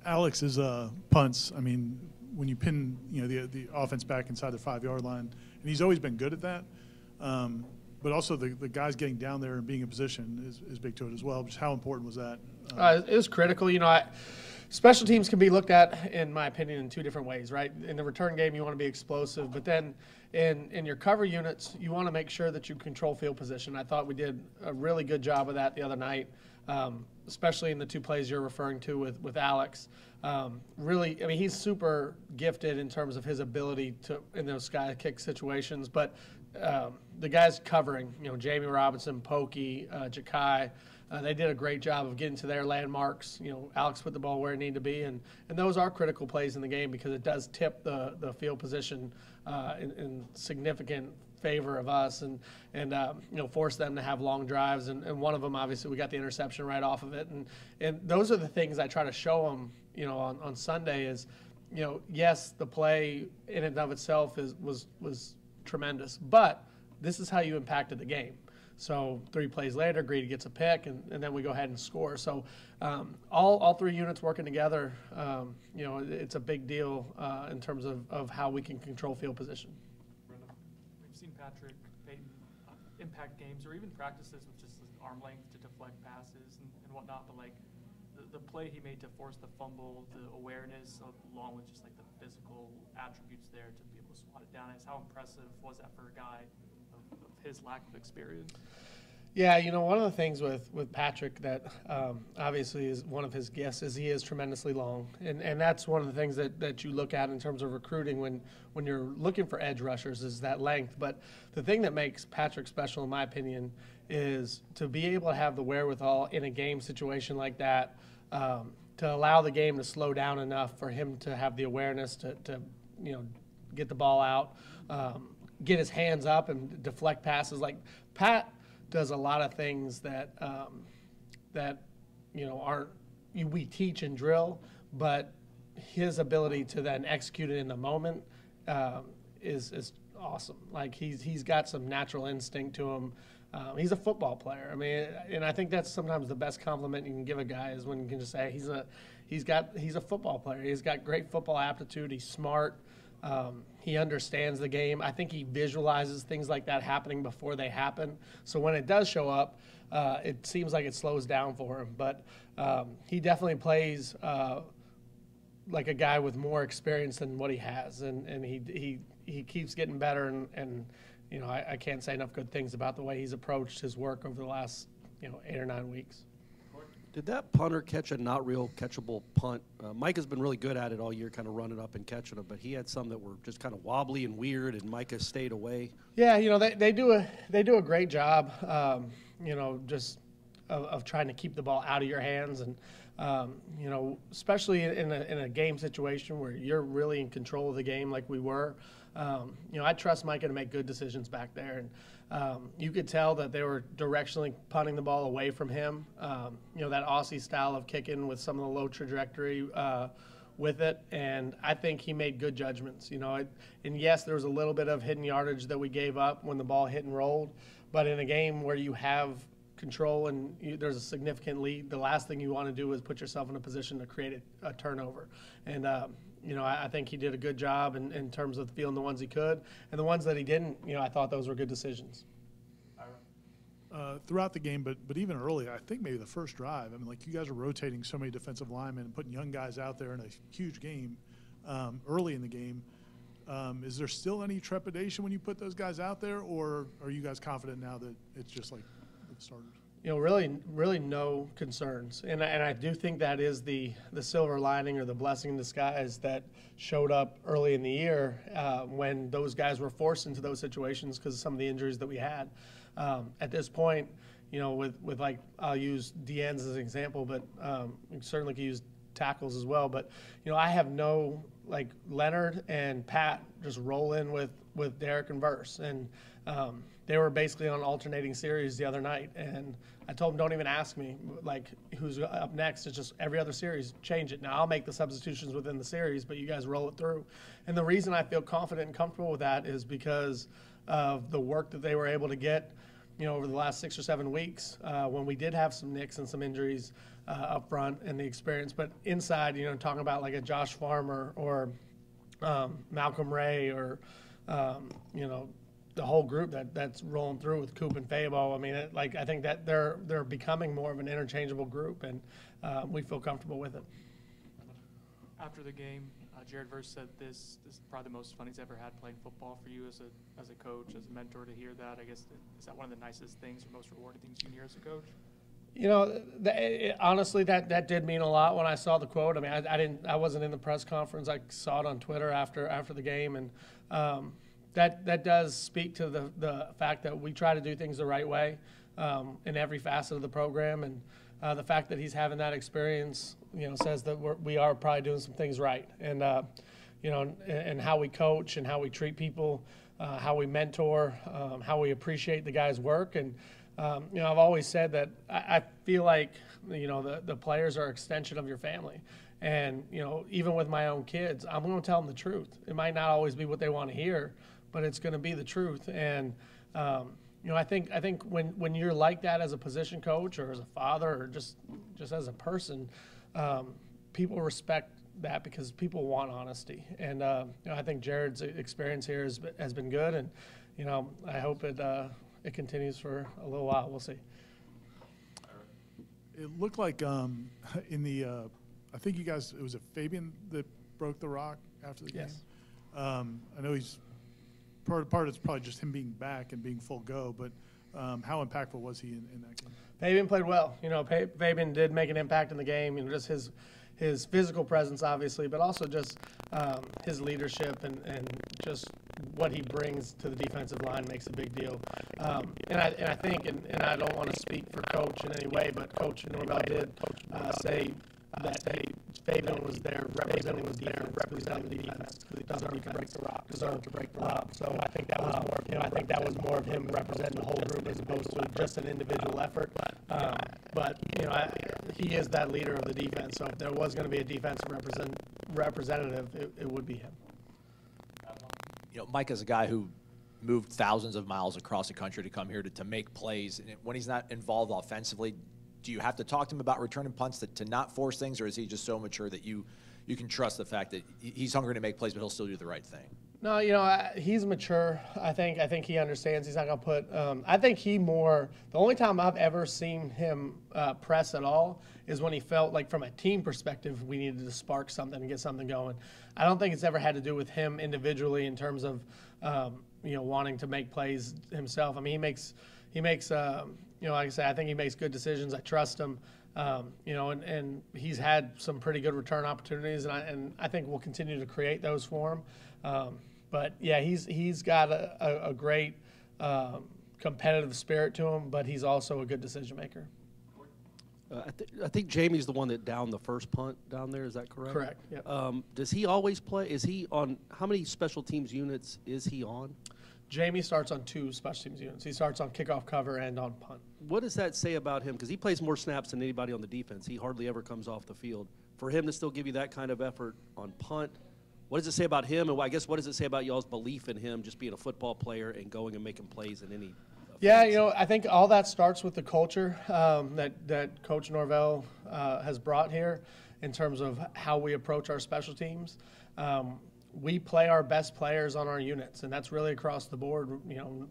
Alex's punts, I mean, when you pin the offense back inside the 5-yard line, and he's always been good at that. But also the guys getting down there and being in position is big to it as well. Just how important was that? It was critical. Special teams can be looked at, in my opinion, in two different ways, right? In the return game, you want to be explosive, but then in your cover units, you want to make sure that you control field position. I thought we did a really good job of that the other night, especially in the two plays you're referring to with Alex. Really, I mean, he's super gifted in terms of his ability to in those sky kick situations, but the guys covering, Jamie Robinson, Pokey, Jakai, they did a great job of getting to their landmarks. Alex put the ball where it needed to be, and those are critical plays in the game because it does tip the field position in significant favor of us and force them to have long drives. And one of them, obviously, we got the interception right off of it. And those are the things I try to show them, on Sunday is, yes, the play in and of itself was tremendous, but this is how you impacted the game. So 3 plays later, Greedy gets a pick, and then we go ahead and score. So all 3 units working together, it's a big deal in terms of how we can control field position. We've seen Patrick Payton impact games or even practices with just his arm length to deflect passes and whatnot, but like the play he made to force the fumble, the awareness along with just like the physical attributes there to be able to swat it down, how impressive was that for a guy of his lack of experience? Yeah, one of the things with Patrick that obviously is one of his gifts is he is tremendously long. And that's one of the things that you look at in terms of recruiting when you're looking for edge rushers is that length. But the thing that makes Patrick special, in my opinion, is to be able to have the wherewithal in a game situation like that to allow the game to slow down enough for him to have the awareness to get the ball out, get his hands up and deflect passes. Like Pat does a lot of things that aren't we teach and drill, but his ability to then execute it in the moment is awesome. Like he's got some natural instinct to him. He's a football player. I mean, and I think that's sometimes the best compliment you can give a guy is when you can just say he's a football player. He's got great football aptitude. He's smart. He understands the game. I think he visualizes things like that happening before they happen. So when it does show up, it seems like it slows down for him. But he definitely plays like a guy with more experience than what he has, and he keeps getting better. And I can't say enough good things about the way he's approached his work over the last 8 or 9 weeks. Did that punter catch a not real catchable punt? Mike has been really good at it all year, kind of running up and catching them, but he had some that were just kind of wobbly and weird, and Micah stayed away. Yeah, they do a great job, just of trying to keep the ball out of your hands, and especially in a game situation where you're really in control of the game, like we were. I trust Micah to make good decisions back there, and you could tell that they were directionally punting the ball away from him. That Aussie style of kicking with some of the low trajectory with it, and I think he made good judgments. And yes, there was a little bit of hidden yardage that we gave up when the ball hit and rolled, but in a game where you have control and there's a significant lead, the last thing you want to do is put yourself in a position to create a turnover. And I think he did a good job in terms of feeling the ones he could, and the ones that he didn't, I thought those were good decisions. Throughout the game, but even early, I think maybe the first drive. I mean, like you guys are rotating so many defensive linemen and putting young guys out there in a huge game early in the game. Is there still any trepidation when you put those guys out there, or are you guys confident now that it's just like the starters? Really no concerns. And I do think that is the silver lining or the blessing in disguise that showed up early in the year when those guys were forced into those situations because of some of the injuries that we had. At this point, with like, I'll use DNs as an example, but we certainly could use tackles as well. But, I have no, like Leonard and Pat just roll in with Derek and Verse. And they were basically on alternating series the other night. And I told them, don't even ask me, like, who's up next. It's just every other series, change it. Now, I'll make the substitutions within the series, but you guys roll it through. And the reason I feel confident and comfortable with that is because of the work that they were able to get over the last 6 or 7 weeks when we did have some nicks and some injuries up front and the experience. But inside, talking about like a Josh Farmer or Malcolm Ray or, the whole group that's rolling through with Coop and Fabo. I mean, I think that they're becoming more of an interchangeable group, and we feel comfortable with it. After the game, Jared Verse said this is probably the most fun he's ever had playing football for you as a coach, as a mentor. To hear that, I guess, is that one of the nicest things or most rewarding things you can hear as a coach? Honestly, that did mean a lot when I saw the quote. I mean, I wasn't in the press conference. I saw it on Twitter after the game, and that does speak to the fact that we try to do things the right way in every facet of the program, and the fact that he's having that experience, says that we are probably doing some things right, and and how we coach and how we treat people, how we mentor, how we appreciate the guys' work, and I've always said that I feel like the players are an extension of your family. And, even with my own kids, I'm going to tell them the truth. It might not always be what they want to hear, but it's going to be the truth. And, I think when you're like that as a position coach or as a father or just as a person, people respect that because people want honesty. And, I think Jared's experience here has been good. And, I hope it continues for a little while. We'll see. It looked like in the I think you guys, it was Fabian that broke the rock after the game. Yes. I know he's part it's probably just him being back and being full go, but how impactful was he in that game? Fabian played well. Fabian did make an impact in the game. Just his physical presence, obviously, but also just his leadership and just what he brings to the defensive line makes a big deal. And I think, and I don't want to speak for Coach in any way, but Coach Norvell did say that Fabian was there representing the defense, representing the defense. Deserved to break the rock. Deserved to break the rock. So I think that was more of him. I think that was more of him representing the whole group as opposed to just an individual effort. But he is that leader of the defense. So if there was going to be a defensive representative, it would be him. Mike is a guy who moved thousands of miles across the country to come here to make plays. And when he's not involved offensively, do you have to talk to him about returning punts to not force things, or is he just so mature that you can trust the fact that he's hungry to make plays, but he'll still do the right thing? No, he's mature. I think he understands. He's not going to put I think the only time I've ever seen him press at all is when he felt like from a team perspective we needed to spark something and get something going. I don't think it's ever had to do with him individually in terms of wanting to make plays himself. I mean, he makes like I said, I think he makes good decisions. I trust him. And he's had some pretty good return opportunities, and I think we'll continue to create those for him. But yeah, he's got a great competitive spirit to him, but he's also a good decision maker. I think Jamie's the one that downed the first punt down there. Is that correct? Correct. Yep. Does he always play? Is he on? How many special teams units is he on? Jamie starts on 2 special teams units. He starts on kickoff cover and on punt. What does that say about him? Because he plays more snaps than anybody on the defense. He hardly ever comes off the field. For him to still give you that kind of effort on punt, what does it say about him? And I guess what does it say about y'all's belief in him just being a football player and going and making plays in any offense? Yeah, I think all that starts with the culture that Coach Norvell has brought here in terms of how we approach our special teams. We play our best players on our units, and that's really across the board,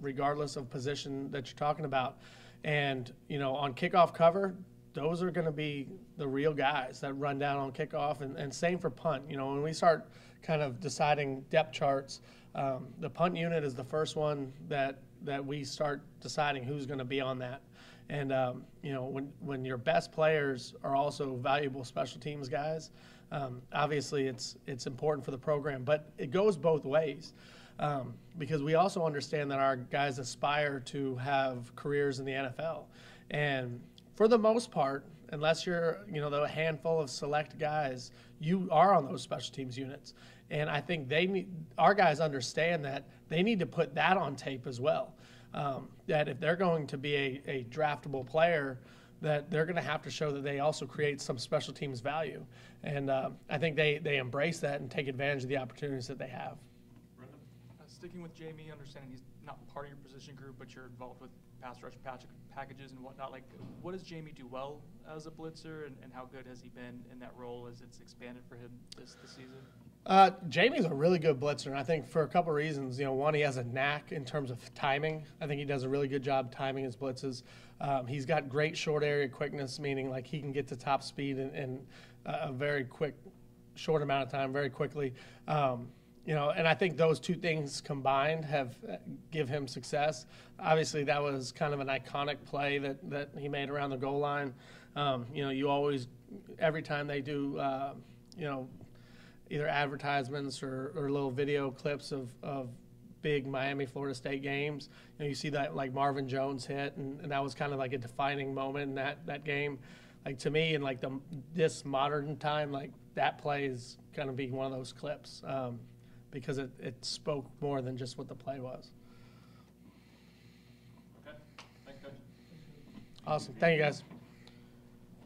regardless of position that you're talking about. And, on kickoff cover, those are going to be the real guys that run down on kickoff, and same for punt. When we start kind of deciding depth charts, the punt unit is the first one that we start deciding who's going to be on that. And, when your best players are also valuable special teams guys, obviously it's important for the program, but it goes both ways because we also understand that our guys aspire to have careers in the NFL. And for the most part, unless you're, the handful of select guys, you are on those special teams units. And I think our guys understand that they need to put that on tape as well. That if they're going to be a draftable player, that they're going to have to show that they also create some special teams value. And I think they embrace that and take advantage of the opportunities that they have. sticking with Jamie, understanding he's not part of your position group, but you're involved with pass rush packages and whatnot. Like, what does Jamie do well as a blitzer, and how good has he been in that role as it's expanded for him this season? Jamie's a really good blitzer, and I think for a couple of reasons. You know, one, he has a knack in terms of timing. I think he does a really good job timing his blitzes. He's got great short area quickness, meaning like he can get to top speed in a very quick, short amount of time, very quickly. You know, and I think those two things combined have give him success. Obviously, that was kind of an iconic play that he made around the goal line. You know, you always, every time they do, you know, either advertisements or little video clips of big Miami, Florida State games, you know, you see that like Marvin Jones hit, and that was kind of like a defining moment in that game. Like to me, in like this modern time, like that play is going to be one of those clips. Because it spoke more than just what the play was. Okay. Thanks, Coach. Awesome. Thank you, guys.